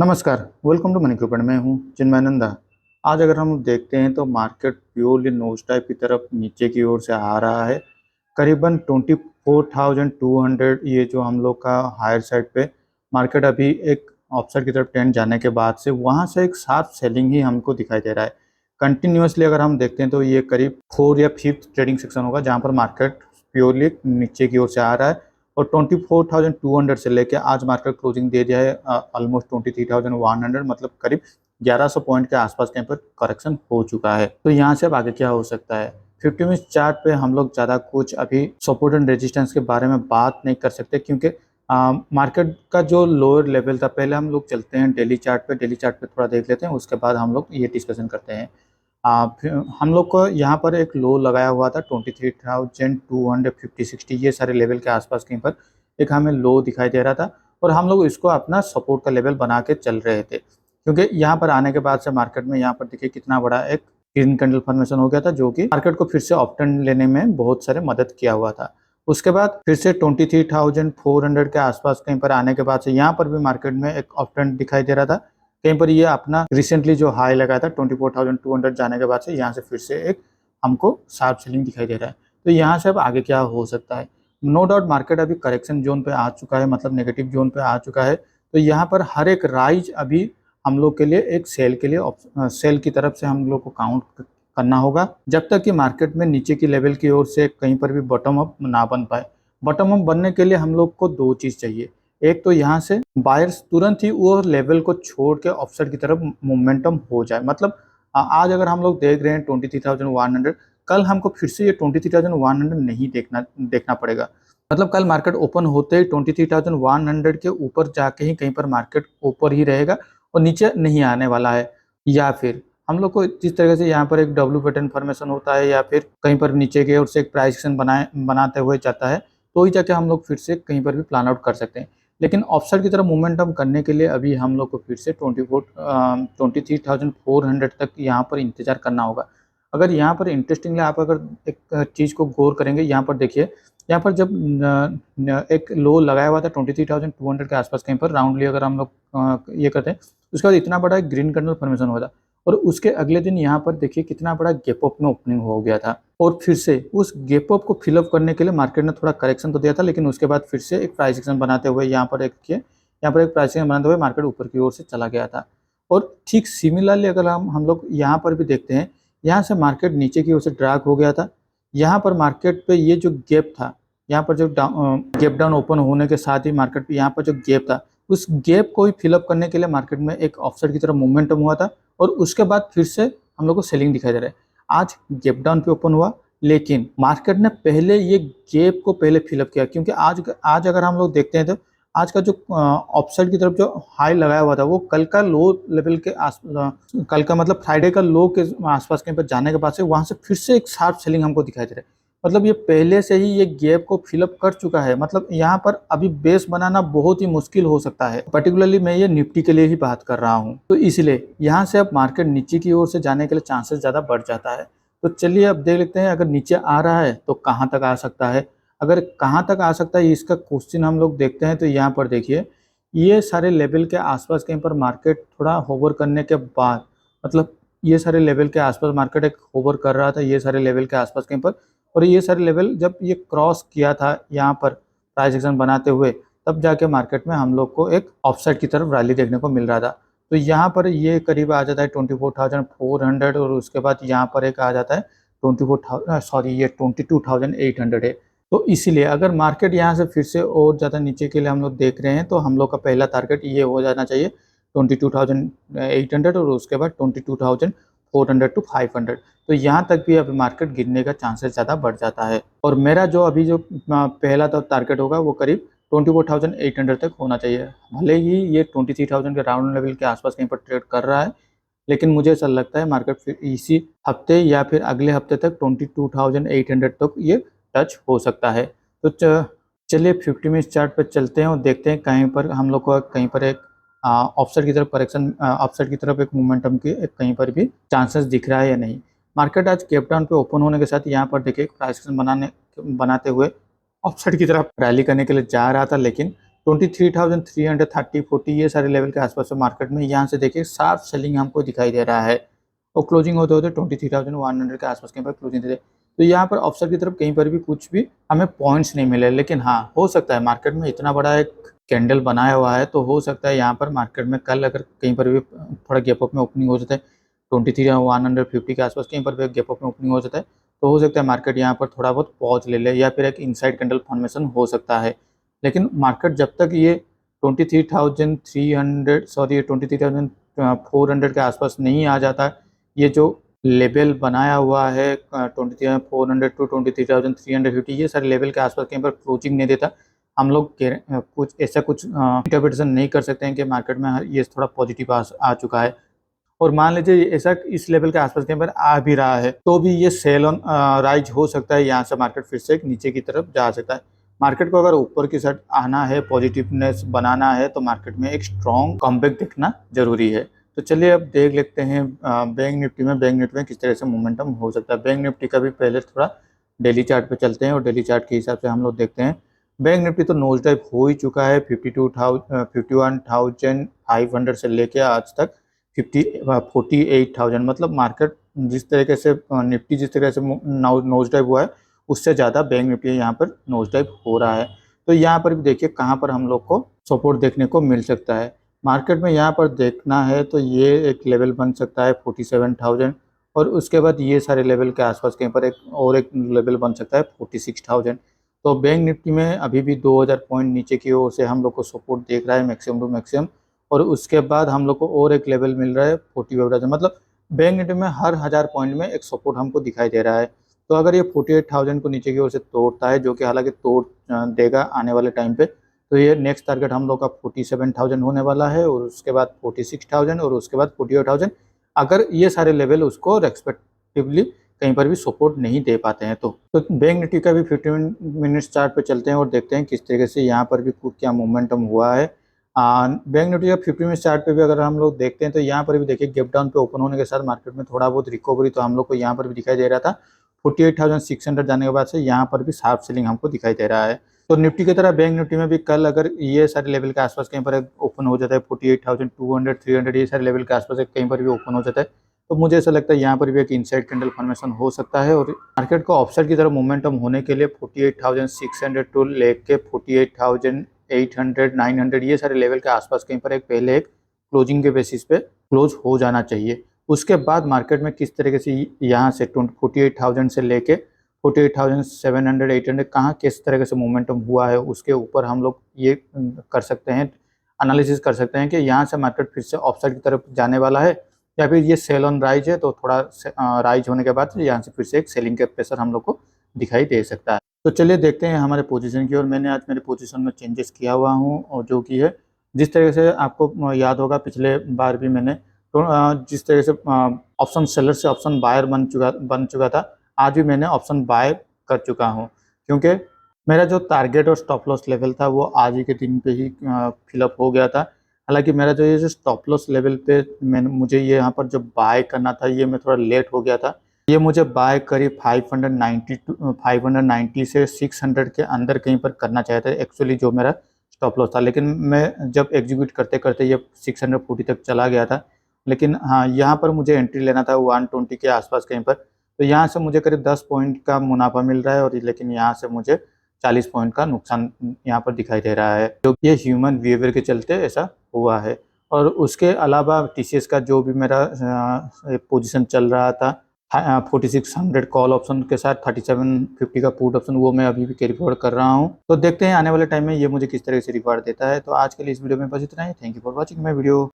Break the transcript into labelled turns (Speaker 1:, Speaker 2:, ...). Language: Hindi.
Speaker 1: नमस्कार, वेलकम टू मनी क्यूबेड। मैं हूँ चिन्मय नंदा। आज अगर हम देखते हैं तो मार्केट प्योरली नोज टाइप की तरफ नीचे की ओर से आ रहा है। करीबन 24,200 ये जो हम लोग का हायर साइड पे मार्केट अभी एक अपसाइड की तरफ ट्रेंड जाने के बाद से वहाँ से एक शार्प सेलिंग ही हमको दिखाई दे रहा है। कंटिन्यूअसली अगर हम देखते हैं तो ये करीब 4 या 5th ट्रेडिंग सेक्शन होगा जहाँ पर मार्केट प्योरली नीचे की ओर से आ रहा है और 24,200 से लेके आज मार्केट क्लोजिंग दे दिया है ऑलमोस्ट 23,100, मतलब करीब 1100 पॉइंट के आसपास कहीं पर करेक्शन हो चुका है। तो यहाँ से अब आगे क्या हो सकता है? 50 मिनट चार्ट पे हम लोग ज़्यादा कुछ अभी सपोर्ट एंड रेजिस्टेंस के बारे में बात नहीं कर सकते, क्योंकि मार्केट का जो लोअर लेवल था, पहले हम लोग चलते हैं डेली चार्ट पे थोड़ा देख लेते हैं, उसके बाद हम लोग ये डिस्कशन करते हैं। फिर हम लोग को यहाँ पर एक लो लगाया हुआ था 23,250-60, ये सारे लेवल के आसपास कहीं पर एक हमें लो दिखाई दे रहा था और हम लोग इसको अपना सपोर्ट का लेवल बना के चल रहे थे, क्योंकि यहाँ पर आने के बाद से मार्केट में यहाँ पर देखिए कितना बड़ा एक ग्रीन कैंडल फॉर्मेशन हो गया था, जो कि मार्केट को फिर से अपटर्न लेने में बहुत सारे मदद किया हुआ था। उसके बाद फिर से 23,400 के आसपास कहीं पर आने के बाद से यहाँ पर भी मार्केट में एक अपटर्न दिखाई दे रहा था। कहीं पर ये अपना रिसेंटली जो हाई लगाया था 24,200 जाने के बाद से यहाँ से फिर से एक हमको शार्प सेलिंग दिखाई दे रहा है। तो यहाँ से अब आगे क्या हो सकता है? नो डाउट मार्केट अभी करेक्शन जोन पे आ चुका है, मतलब नेगेटिव जोन पे आ चुका है। तो यहाँ पर हर एक राइज अभी हम लोग के लिए एक सेल के लिए सेल की तरफ से हम लोग को काउंट करना होगा, जब तक कि मार्केट में नीचे की लेवल की ओर से कहीं पर भी बॉटम अप ना बन पाए। बॉटम अप बनने के लिए हम लोग को दो चीज़ चाहिए। एक तो यहाँ से बायर्स तुरंत ही वो लेवल को छोड़ के ऑफसेट की तरफ मोमेंटम हो जाए, मतलब आज अगर हम लोग देख रहे हैं 23,100, कल हमको फिर से ये 23,100 नहीं देखना पड़ेगा। मतलब कल मार्केट ओपन होते ही 23,100 के ऊपर जाके ही कहीं पर मार्केट ऊपर ही रहेगा और नीचे नहीं आने वाला है। या फिर हम लोग को जिस तरह से यहाँ पर एक डब्ल्यू पैटर्न फॉर्मेशन होता है या फिर कहीं पर नीचे की ओर से एक प्राइस एक्शन बनाते हुए जाता है, तो ही जाके हम लोग फिर से कहीं पर भी प्लान आउट कर सकते हैं। लेकिन ऑफसेट की तरफ मोमेंटम करने के लिए अभी हम लोग को फिर से 23,400 तक यहाँ पर इंतज़ार करना होगा। अगर यहाँ पर इंटरेस्टिंगली आप अगर एक चीज़ को गौर करेंगे, यहाँ पर देखिए, यहाँ पर जब एक लो लगाया हुआ था 23,200 के आसपास कहीं पर राउंडली अगर हम लोग ये करते हैं, उसके बाद इतना बड़ा ग्रीन कैंडल फॉर्मेशन हुआ था और उसके अगले दिन यहाँ पर देखिए कितना बड़ा गैप अप में ओपनिंग हो गया था और फिर से उस गैप अप को फिलअप करने के लिए मार्केट ने थोड़ा करेक्शन तो दिया था, लेकिन उसके बाद फिर से एक प्राइस एक्शन बनाते हुए यहाँ पर एक प्राइस एक्शन बनाते हुए मार्केट ऊपर की ओर से चला गया था। और ठीक सिमिलरली अगर हम लोग यहाँ पर भी देखते हैं, यहाँ से मार्केट नीचे की ओर से ड्रैग हो गया था। यहाँ पर मार्केट पे ये जो गैप था, यहाँ पर जो गैप डाउन ओपन होने के साथ ही मार्केट पे यहाँ पर जो गैप था, उस गैप को ही फिलअप करने के लिए मार्केट में एक ऑफसेट की तरफ मोमेंटम हुआ था और उसके बाद फिर से हम लोग को सेलिंग दिखाई दे रहा है। आज गैप डाउन पे ओपन हुआ, लेकिन मार्केट ने पहले ये गैप को पहले फिलअप किया, क्योंकि आज अगर हम लोग देखते हैं तो आज का जो ऑफसेट की तरफ जो हाई लगाया हुआ था वो कल का लो लेवल के कल का मतलब फ्राइडे का लो के आसपास कहीं पर जाने के बाद से वहां से फिर से एक शार्प सेलिंग हमको दिखाई दे रहा है। मतलब ये पहले से ही ये गैप को फिलअप कर चुका है, मतलब यहाँ पर अभी बेस बनाना बहुत ही मुश्किल हो सकता है। पर्टिकुलरली मैं ये निफ्टी के लिए ही बात कर रहा हूँ, तो इसलिए यहाँ से अब मार्केट नीचे की ओर से जाने के लिए चांसेस ज़्यादा बढ़ जाता है। तो चलिए अब देख लेते हैं, अगर नीचे आ रहा है तो कहाँ तक आ सकता है। अगर कहाँ तक आ सकता है इसका क्वेश्चन हम लोग देखते हैं, तो यहाँ पर देखिए ये सारे लेवल के आसपास कहीं पर मार्केट थोड़ा होवर करने के बाद, मतलब ये सारे लेवल के आसपास मार्केट एक होवर कर रहा था, ये सारे लेवल के आसपास कहीं पर, और ये सारे लेवल जब ये क्रॉस किया था यहाँ पर प्राइस एक्शन बनाते हुए, तब जाके मार्केट में हम लोग को एक ऑफसाइड की तरफ रैली देखने को मिल रहा था। तो यहाँ पर ये करीब आ जाता है 24,400 और उसके बाद यहाँ पर एक आ जाता है 22,800 है। तो इसीलिए अगर मार्केट यहाँ से फिर से और ज़्यादा नीचे के लिए हम लोग देख रहे हैं, तो हम लोग का पहला टारगेट ये हो जाना चाहिए 22,800 और उसके बाद 22,400 टू 500। तो यहाँ तक भी अभी मार्केट गिरने का चांसेस ज़्यादा बढ़ जाता है और मेरा जो अभी जो पहला तो टारगेट होगा वो करीब 24,800 तक होना चाहिए। भले ही ये 23,000 के राउंड लेवल के आसपास कहीं पर ट्रेड कर रहा है, लेकिन मुझे ऐसा लगता है मार्केट फिर इसी हफ्ते या फिर अगले हफ्ते तक 22,800 तक ये टच हो सकता है। तो चलिए 50 मिनट चार्ट पर चलते हैं और देखते हैं कहीं पर हम लोग को कहीं पर एक ऑफसेट की तरफ करेक्शन, ऑफसेट की तरफ एक मोमेंटम की एक कहीं पर भी चांसेस दिख रहा है या नहीं। मार्केट आज कैप डाउन पे ओपन होने के साथ यहाँ पर देखिए प्राइस एक्शन बनाते हुए ऑफसेट की तरफ रैली करने के लिए जा रहा था, लेकिन 23,330 40 ये सारे लेवल के आसपास मार्केट में यहाँ से देखिए शार्प सेलिंग हमको दिखाई दे रहा है और क्लोजिंग होते होते 23,100 के आसपास कहीं पर क्लोजिंग दे। तो यहाँ पर ऑफसेट की तरफ कहीं पर भी कुछ भी हमें पॉइंट्स नहीं मिले, लेकिन हाँ हो सकता है मार्केट में इतना बड़ा एक कैंडल बनाया हुआ है तो हो सकता है यहाँ पर मार्केट में कल अगर कहीं पर भी थोड़ा गैप अप में ओपनिंग हो जाता है 23,150 के आसपास कहीं पर भी गैप अप में ओपनिंग हो जाता है तो हो सकता है मार्केट यहाँ पर थोड़ा बहुत पॉज ले ले या फिर एक इनसाइड कैंडल फॉर्मेशन हो सकता है। लेकिन मार्केट जब तक ये 23,400 के आसपास नहीं आ जाता, ये जो लेवल बनाया हुआ है 23,400 टू 23,350 ये सारे लेवल के आसपास कहीं पर क्लोजिंग नहीं देता, हम लोग कुछ ऐसा कुछ इंटरप्रिटेशन नहीं कर सकते हैं कि मार्केट में ये थोड़ा पॉजिटिव आ चुका है। और मान लीजिए ऐसा इस लेवल के आसपास कहीं पर आ भी रहा है तो भी ये सेल ऑन राइज हो सकता है, यहाँ से मार्केट फिर से नीचे की तरफ जा सकता है। मार्केट को अगर ऊपर की साइड आना है, पॉजिटिवनेस बनाना है तो मार्केट में एक स्ट्रॉन्ग कमबैक देखना जरूरी है। तो चलिए अब देख लेते हैं बैंक निफ्टी में किस तरह से मोमेंटम हो सकता है। बैंक निफ्टी का भी पहले थोड़ा डेली चार्ट पे चलते हैं और डेली चार्ट के हिसाब से हम लोग देखते हैं। बैंक निफ्टी तो नोज डाउन हो ही चुका है 51,500 से लेके आज तक 48,000, मतलब मार्केट जिस तरीके से निफ्टी जिस तरह से नोज डाउन हुआ है उससे ज़्यादा बैंक निफ्टी यहाँ पर नोज डाउन हो रहा है। तो यहाँ पर भी देखिए कहाँ पर हम लोग को सपोर्ट देखने को मिल सकता है। मार्केट में यहाँ पर देखना है तो ये एक लेवल बन सकता है 47,000 और उसके बाद ये सारे लेवल के आसपास कहीं पर एक लेवल बन सकता है 46,000। तो बैंक निफ्टी में अभी भी 2000 पॉइंट नीचे की ओर से हम लोग को सपोर्ट देख रहा है मैक्सिमम टू मैक्सिमम, और उसके बाद हम लोग को और एक लेवल मिल रहा है 45,000, मतलब बैंक निफ्टी में हर 1000 पॉइंट में एक सपोर्ट हमको दिखाई दे रहा है। तो अगर ये 48,000 को नीचे की ओर से तोड़ता है, जो कि हालांकि तोड़ देगा आने वाले टाइम पे, तो ये नेक्स्ट टारगेट हम लोग का 47,000 होने वाला है और उसके बाद 46,000 और उसके बाद 48,000। अगर ये सारे लेवल उसको रेस्पेक्टिवली कहीं पर भी सपोर्ट नहीं दे पाते हैं तो बैंक निफ्टी का भी 15 मिनट्स चार्ट पे चलते हैं और देखते हैं किस तरीके से यहाँ पर भी क्या मोमेंटम हुआ है। बैंक निफ्टी का 50 मिनट चार्ट पे भी अगर हम लोग देखते हैं तो यहाँ पर भी देखिए गैप डाउन पे ओपन होने के साथ मार्केट में थोड़ा बहुत रिकवरी तो हम लोग को यहाँ पर भी दिखाई दे रहा था। 48,600 जाने के बाद से यहाँ पर भी शार्प सेलिंग हमको दिखाई दे रहा है। तो निफ्टी की तरह बैंक निफ्टी में भी कल अगर ये सारे लेवल के आसपास कहीं पर ओपन हो जाता है 48,200 300 ये सारे लेवल के आसपास कहीं पर भी ओपन हो जाता है तो मुझे ऐसा लगता है यहाँ पर भी एक इनसाइड कैंडल फॉर्मेशन हो सकता है और मार्केट को ऑफसेट की तरफ मोमेंटम होने के लिए 48,600 टू लेके 48,800 900 ये सारे लेवल के आसपास कहीं पर पहले एक क्लोजिंग के बेसिस पे क्लोज हो जाना चाहिए। उसके बाद मार्केट में किस तरीके से यहाँ से 48,000 से लेके 48,700 800 कहाँ किस तरीके से मोमेंटम हुआ है उसके ऊपर हम लोग ये कर सकते हैं, एनालिसिस कर सकते हैं कि यहाँ से मार्केट फिर से ऑफसाइड की तरफ जाने वाला है या फिर ये सेल ऑन राइज है तो थोड़ा राइज होने के बाद यहाँ से फिर से एक सेलिंग के प्रेशर हम लोग को दिखाई दे सकता है। तो चलिए देखते हैं हमारे पोजीशन की, और मैंने आज मेरे पोजीशन में चेंजेस किया हुआ हूँ और जो कि है जिस तरीके से आपको याद होगा पिछले बार भी मैंने तो जिस तरह से ऑप्शन सेलर से ऑप्शन बायर बन चुका था, आज भी मैंने ऑप्शन बाय कर चुका हूँ क्योंकि मेरा जो टारगेट और स्टॉप लॉस लेवल था वो आज ही के दिन पे ही फिलअप हो गया था। हालांकि मेरा जो ये जो स्टॉप लॉस लेवल पे मुझे ये यहाँ पर जो बाय करना था ये मैं थोड़ा लेट हो गया था। ये मुझे बाय करीब 590 से 600 के अंदर कहीं पर करना चाहिए था एक्चुअली जो मेरा स्टॉप लॉस था, लेकिन मैं जब एग्जीक्यूट करते करते ये 640 तक चला गया था। लेकिन हाँ यहाँ पर मुझे एंट्री लेना था 120 के आसपास कहीं पर, तो यहाँ से मुझे करीब 10 पॉइंट का मुनाफा मिल रहा है और लेकिन यहाँ से मुझे 40 पॉइंट का नुकसान यहाँ पर दिखाई दे रहा है, जो ये ह्यूमन बिहेवियर के चलते ऐसा हुआ है। और उसके अलावा टीसीएस का जो भी मेरा पोजीशन चल रहा था 4600 कॉल ऑप्शन के साथ 3750 का पुट ऑप्शन वो मैं अभी भी कैरी फॉरवर्ड कर रहा हूँ। तो देखते हैं आने वाले टाइम में ये मुझे किस तरह से रिवार्ड देता है। तो आज के लिए इस वीडियो में बस इतना ही। Thank you for watching my video.